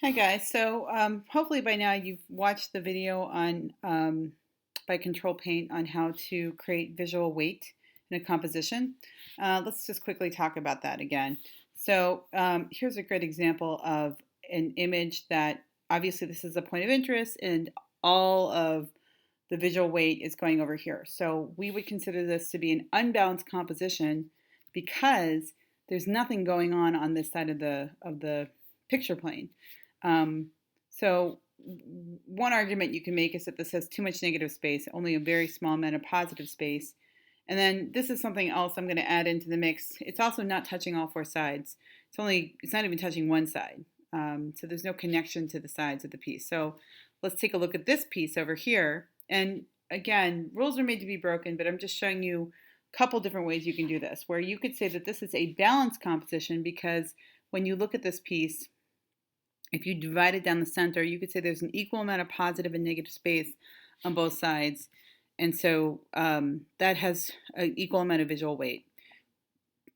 Hi guys, so hopefully by now you've watched the video on by Control Paint on how to create visual weight in a composition. Let's just quickly talk about that again. So here's a great example of an image that obviously this is a point of interest and all of the visual weight is going over here. So we would consider this to be an unbalanced composition because there's nothing going on this side of the picture plane. Um, so one argument you can make is that this has too much negative space, only a very small amount of positive space. And then this is something else I'm going to add into the mix. It's also not touching all four sides. It's not even touching one side. So there's no connection to the sides of the piece. So let's take a look at this piece over here. And again, rules are made to be broken, but I'm just showing you a couple different ways you can do this, where you could say that this is a balanced composition because when you look at this piece, if you divide it down the center, you could say there's an equal amount of positive and negative space on both sides. And so that has an equal amount of visual weight.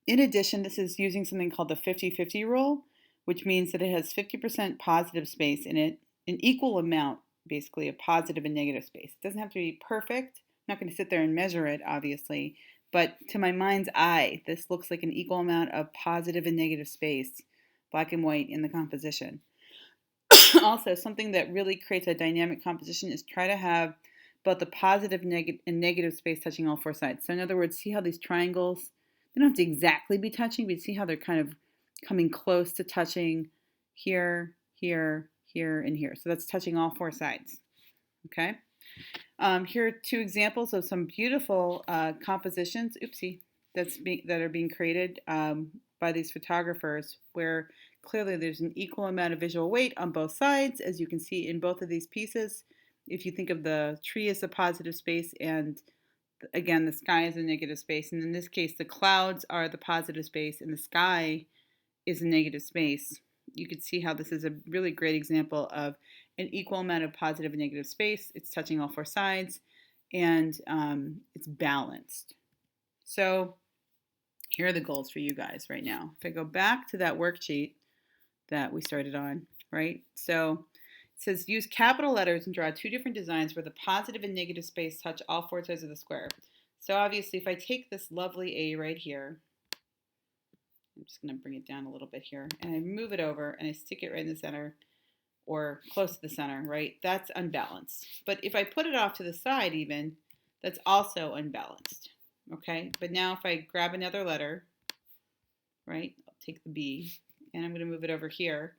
In addition, this is using something called the 50-50 rule, which means that it has 50% positive space in it, an equal amount, basically, of positive and negative space. It doesn't have to be perfect. I'm not going to sit there and measure it, obviously. But to my mind's eye, this looks like an equal amount of positive and negative space, black and white, in the composition. Also, something that really creates a dynamic composition is try to have both the positive and negative space touching all four sides. So in other words, see how these triangles, they don't have to exactly be touching, but see how they're kind of coming close to touching here, here, here, and here. So that's touching all four sides. Okay. Here are two examples of some beautiful compositions. Oopsie, that are being created by these photographers, where clearly there's an equal amount of visual weight on both sides, as you can see in both of these pieces. If you think of the tree as a positive space and again the sky is a negative space, and in this case the clouds are the positive space and the sky is a negative space, you can see how this is a really great example of an equal amount of positive and negative space. It's touching all four sides and it's balanced. So here are the goals for you guys right now. If I go back to that worksheet that we started on, right? So it says use capital letters and draw two different designs where the positive and negative space touch all four sides of the square. So obviously if I take this lovely A right here, I'm just going to bring it down a little bit here, and I move it over and I stick it right in the center or close to the center, right? That's unbalanced. But if I put it off to the side even, that's also unbalanced, okay? But now if I grab another letter, right, I'll take the B and I'm going to move it over here.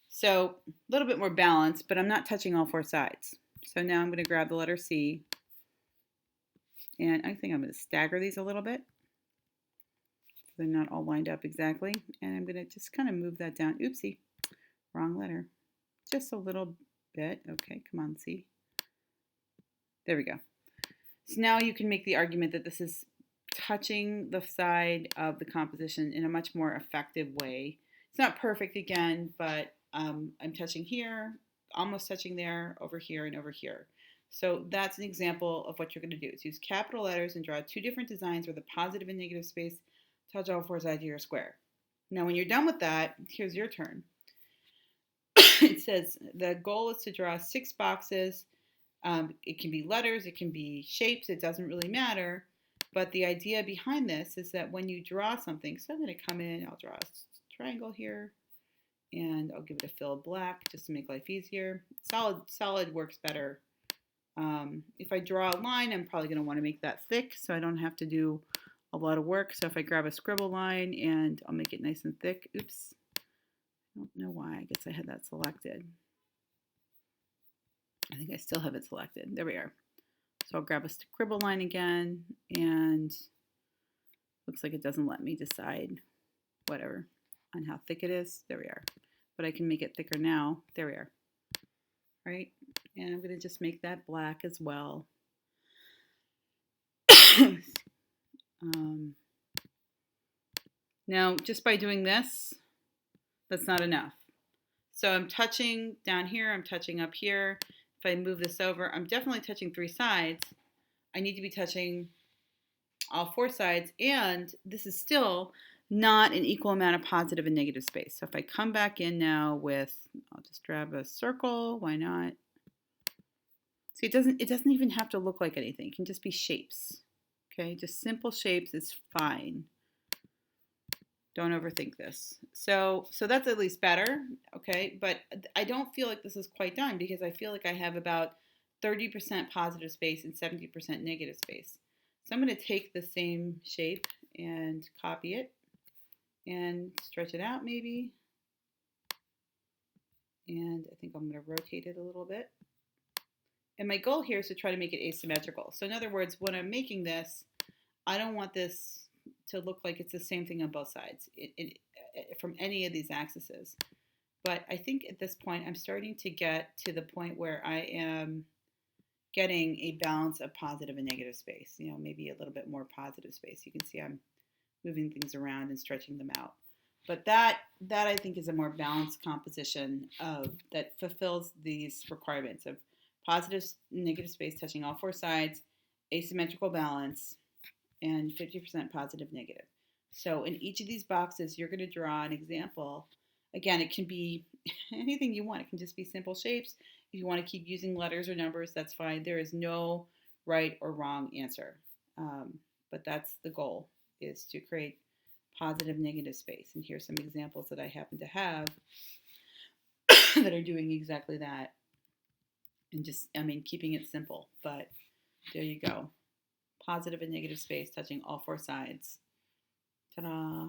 So a little bit more balance, but I'm not touching all four sides. So now I'm going to grab the letter C, and I think I'm going to stagger these a little bit so they're not all lined up exactly. And I'm going to just kind of move that down. Oopsie, wrong letter. Just a little bit. Okay, come on, C. There we go. So now you can make the argument that this is touching the side of the composition in a much more effective way. It's not perfect again, but I'm touching here, almost touching there, over here, and over here. So that's an example of what you're going to do. Is use capital letters and draw two different designs where the positive and negative space touch all four sides of your square. Now when you're done with that, here's your turn. It says the goal is to draw 6 boxes. It can be letters, it can be shapes, it doesn't really matter. But the idea behind this is that when you draw something, so I'm going to come in, I'll draw a triangle here, and I'll give it a fill of black just to make life easier. Solid works better. If I draw a line, I'm probably going to want to make that thick so I don't have to do a lot of work. So if I grab a scribble line and I'll make it nice and thick. Oops. I don't know why. I guess I had that selected. I think I still have it selected. There we are. So I'll grab a scribble line again, and looks like it doesn't let me decide whatever on how thick it is. There we are. But I can make it thicker now. There we are. Right? And I'm going to just make that black as well. Now, just by doing this, that's not enough. So I'm touching down here, I'm touching up here. If I move this over, I'm definitely touching 3 sides. I need to be touching all 4 sides, and this is still not an equal amount of positive and negative space. So if I come back in now with, I'll just grab a circle, why not? See, it doesn't even have to look like anything. It can just be shapes. Okay, just simple shapes is fine. Don't overthink this. So that's at least better, okay? But I don't feel like this is quite done because I feel like I have about 30% positive space and 70% negative space. So I'm going to take the same shape and copy it and stretch it out maybe. And I think I'm going to rotate it a little bit. And my goal here is to try to make it asymmetrical. So in other words, when I'm making this, I don't want this to look like it's the same thing on both sides from any of these axes. But I think at this point, I'm starting to get to the point where I am getting a balance of positive and negative space, maybe a little bit more positive space. You can see I'm moving things around and stretching them out. But that I think is a more balanced composition that fulfills these requirements of positive and negative space touching all four sides, asymmetrical balance, and 50% positive negative. So in each of these boxes, you're going to draw an example. Again, it can be anything you want. It can just be simple shapes. If you want to keep using letters or numbers, that's fine. There is no right or wrong answer. But that's the goal, is to create positive negative space. And here's some examples that I happen to have that are doing exactly that. And just, keeping it simple. But there you go. Positive and negative space touching all four sides. Ta-da!